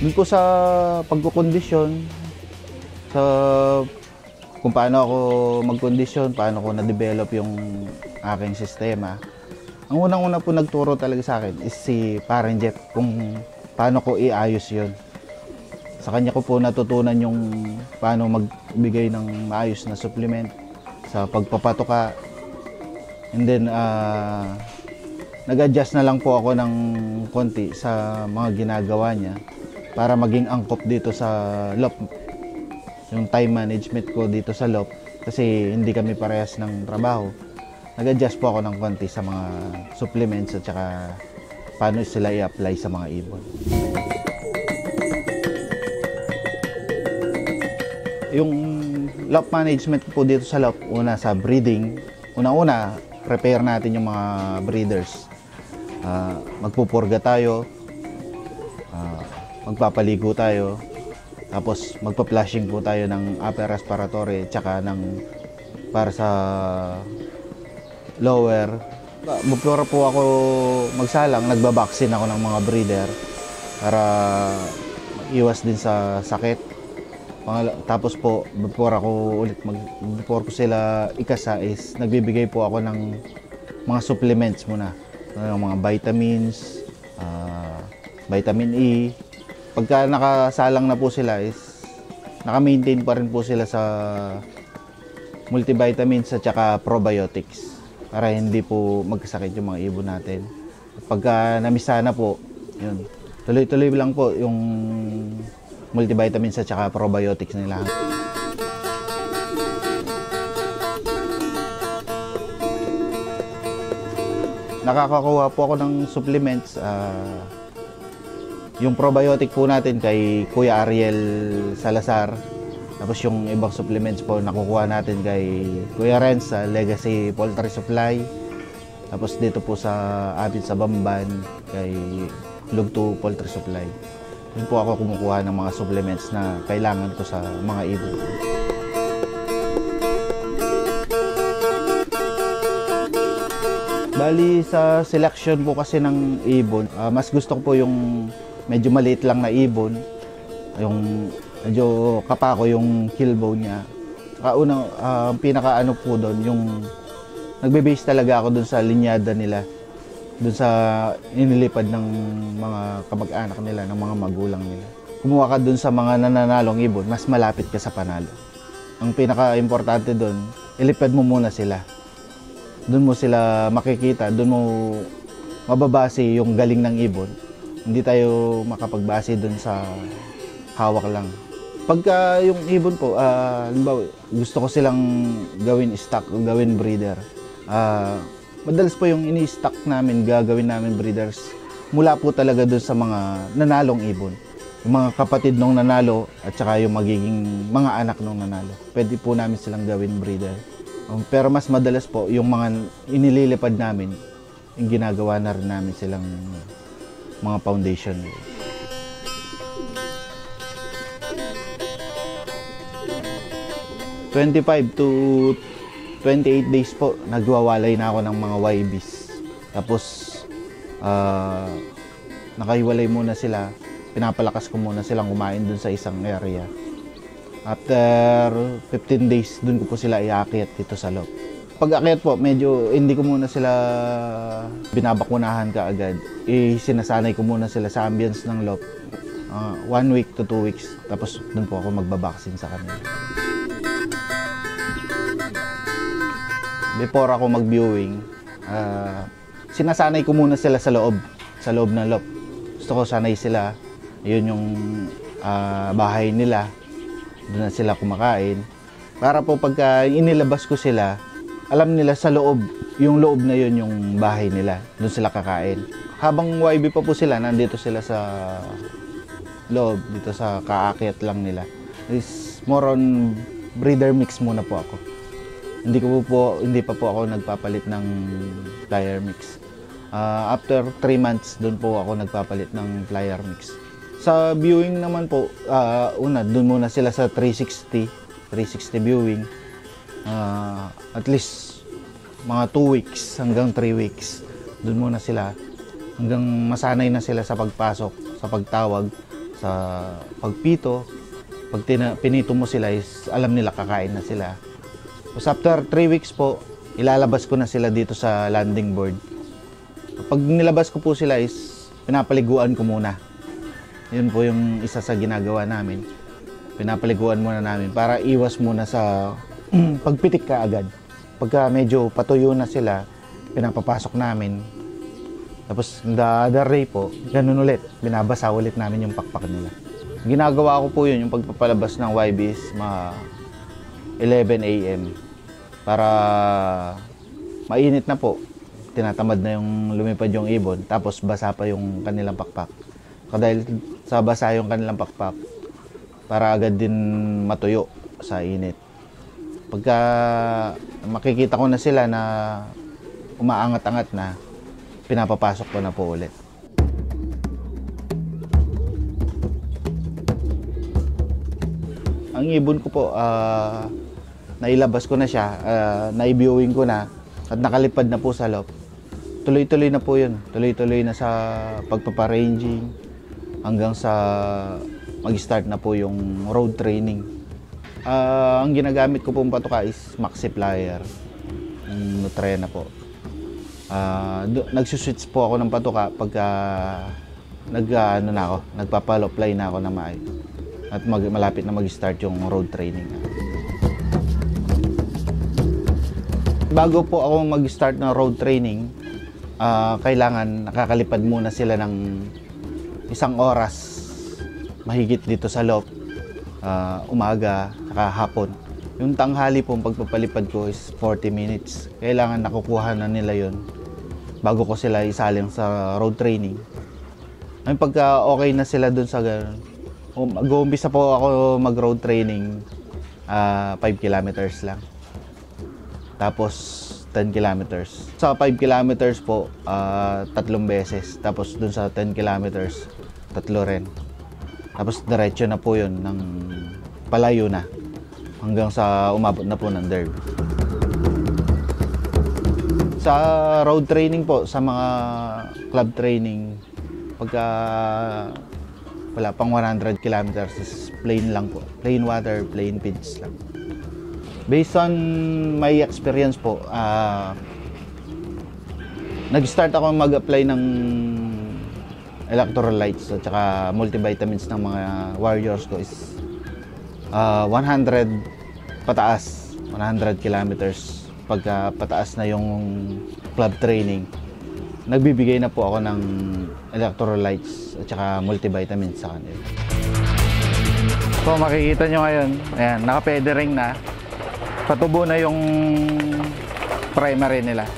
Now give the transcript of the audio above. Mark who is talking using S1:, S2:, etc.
S1: Dun po sa pagkukondisyon, sa kung paano ako magkondisyon, paano ko na-develop yung aking sistema. Ang unang-una po nagturo talaga sa akin is si Parang Jeff kung paano ko iayos yun. Sa kanya ko po natutunan yung paano magbigay ng maayos na supplement sa pagpapatuka. And then, nag-adjust na lang po ako ng konti sa mga ginagawa niya para maging angkop dito sa LOP. Yung time management ko dito sa LOP kasi hindi kami parehas ng trabaho. Nag-adjust po ako ng konti sa mga supplements at saka paano sila i-apply sa mga ibon. Yung LOP management po dito sa LOP, una sa breeding, una-una, prepare natin yung mga breeders. Magpupurga tayo, magpapaligo tayo, tapos magpa-flushing po tayo ng upper respiratory tsaka ng para sa lower. Before po ako magsalang, nagbabaksin ako ng mga breeder para iwas din sa sakit. Tapos po, before ko sila ikasa is nagbibigay po ako ng mga supplements muna. Mga vitamins, vitamin E. Pagka nakasalang na po sila is naka-maintain pa rin po sila sa multivitamins at saka probiotics para hindi po magkasakit yung mga ibon natin. Pagka namisa na po, yun, tuloy-tuloy lang po yung multivitamins at saka probiotics nila. Nakakakuha po ako ng supplements. Yung probiotic po natin kay Kuya Ariel Salazar. Tapos yung ibang supplements po nakukuha natin kay Kuya Renz sa Legacy Poultry Supply. Tapos dito po sa atin sa Bamban kay Lugto Poultry Supply. Yun po ako kumukuha ng mga supplements na kailangan ko sa mga ibon. Bali sa selection po kasi ng ibon, mas gusto ko po yung medyo maliit lang na ibon, yung medyo kapako yung killbone niya. Saka unang pinaka-ano po doon, yung nagbe-base talaga ako doon sa linyada nila, doon sa inilipad ng mga kamag-anak nila, ng mga magulang nila. Kumuha ka doon sa mga nananalong ibon, mas malapit ka sa panalo. Ang pinaka-importante doon, ilipad mo muna sila. Doon mo sila makikita, doon mo mababase yung galing ng ibon. Hindi tayo makapagbase doon sa hawak lang. Pagka yung ibon po, halimbawa, gusto ko silang gawin stock o gawin breeder. Madalas po yung ini-stock namin, gagawin namin breeders, mula po talaga doon sa mga nanalong ibon. Yung mga kapatid nung nanalo at saka yung magiging mga anak nung nanalo. Pwede po namin silang gawin breeder. Pero mas madalas po, yung mga inililipad namin, yung ginagawa na rin namin silang mga foundation. 25 to 28 days po, nagwawalay na ako ng mga YBs. Tapos, nakahiwalay muna sila. Pinapalakas ko muna silang kumain dun sa isang area. After 15 days, dun ko po sila iakyat dito sa loob. Pag-akyat po, medyo hindi ko muna sila binabakunahan kaagad. Sinasanay ko muna sila sa ambience ng loob. 1 week to 2 weeks. Tapos dun po ako magbabaksin sa kanila. Before ako mag-viewing, sinasanay ko muna sila sa loob ng loob. Gusto ko sanay sila. Yun yung bahay nila. Doon na sila kumakain. Para po pagka inilabas ko sila, alam nila sa loob, yung loob na yun yung bahay nila. Doon sila kakain. Habang YB pa po sila, nandito sila sa loob, dito sa kaakyat lang nila. Is more on breeder mix muna po ako. Hindi pa po ako nagpapalit ng flyer mix. After 3 months, doon po ako nagpapalit ng flyer mix. Sa viewing naman po, doon muna sila sa 360 viewing. At least mga 2 weeks hanggang 3 weeks. Doon muna sila hanggang masanay na sila sa pagpasok, sa pagtawag, sa pagpito. Pag pinito mo sila is alam nila kakain na sila. Tapos after 3 weeks po, ilalabas ko na sila dito sa landing board. Pag nilabas ko po sila is pinapaliguan ko muna. Yun po yung isa sa ginagawa namin. Pinapaliguan muna namin para iwas muna sa pagpitik ka agad. Pagka medyo patuyo na sila, pinapapasok namin. Tapos the other day po, ganun ulit. Binabasa ulit namin yung pakpak nila. Ginagawa ko po yun, yung pagpapalabas ng YB is mga 11 AM. Para mainit na po. Tinatamad na yung lumipad yung ibon. Tapos basa pa yung kanilang pakpak. Dahil sa basa yung kanilang pakpak, para agad din matuyo sa init. Pagka makikita ko na sila na umaangat-angat na, pinapapasok ko na po ulit. Ang ibon ko po, nailabas ko na siya, nai-viewing ko na at nakalipad na po sa loft. Tuloy-tuloy na po yun. Tuloy-tuloy na sa pagpaparanging hanggang sa mag-start na po yung road training. Ang ginagamit ko pong patuka is Maxi Plier, Nutrena po. Nagsuswitch po ako ng patuka pagka nagpapalo-fly na ako na maayos. At malapit na mag-start yung road training. Bago po ako mag-start ng road training, kailangan nakakalipad muna sila ng 1 oras mahigit dito sa loft, umaga, saka hapon. Yung tanghali po, pagpapalipad ko is 40 minutes. Kailangan nakukuha na nila yon bago ko sila isaling sa road training. Ay, pagka okay na sila dun sa gano'n, mag-uumpisa po ako mag-road training, 5 kilometers lang. Tapos 10 kilometers. Sa 5 kilometers po, 3 beses. Tapos dun sa 10 kilometers, 3 rin. Tapos diretso na po yun, ng palayo na. Hanggang sa umabot na po ng Derby. Sa road training po, sa mga club training, pagka wala pang 100 kilometers is plain lang po. Plain water, plain feeds lang. Based on my experience po, nag-start ako mag-apply ng electrolytes at saka multivitamins ng mga warriors ko is 100 pataas, 100 kilometers. Pagka pataas na yung club training, nagbibigay na po ako ng electrolytes at saka multivitamins sa kanila. So makikita nyo ngayon, ayan, naka-feathering na. Patubo na yung primary nila.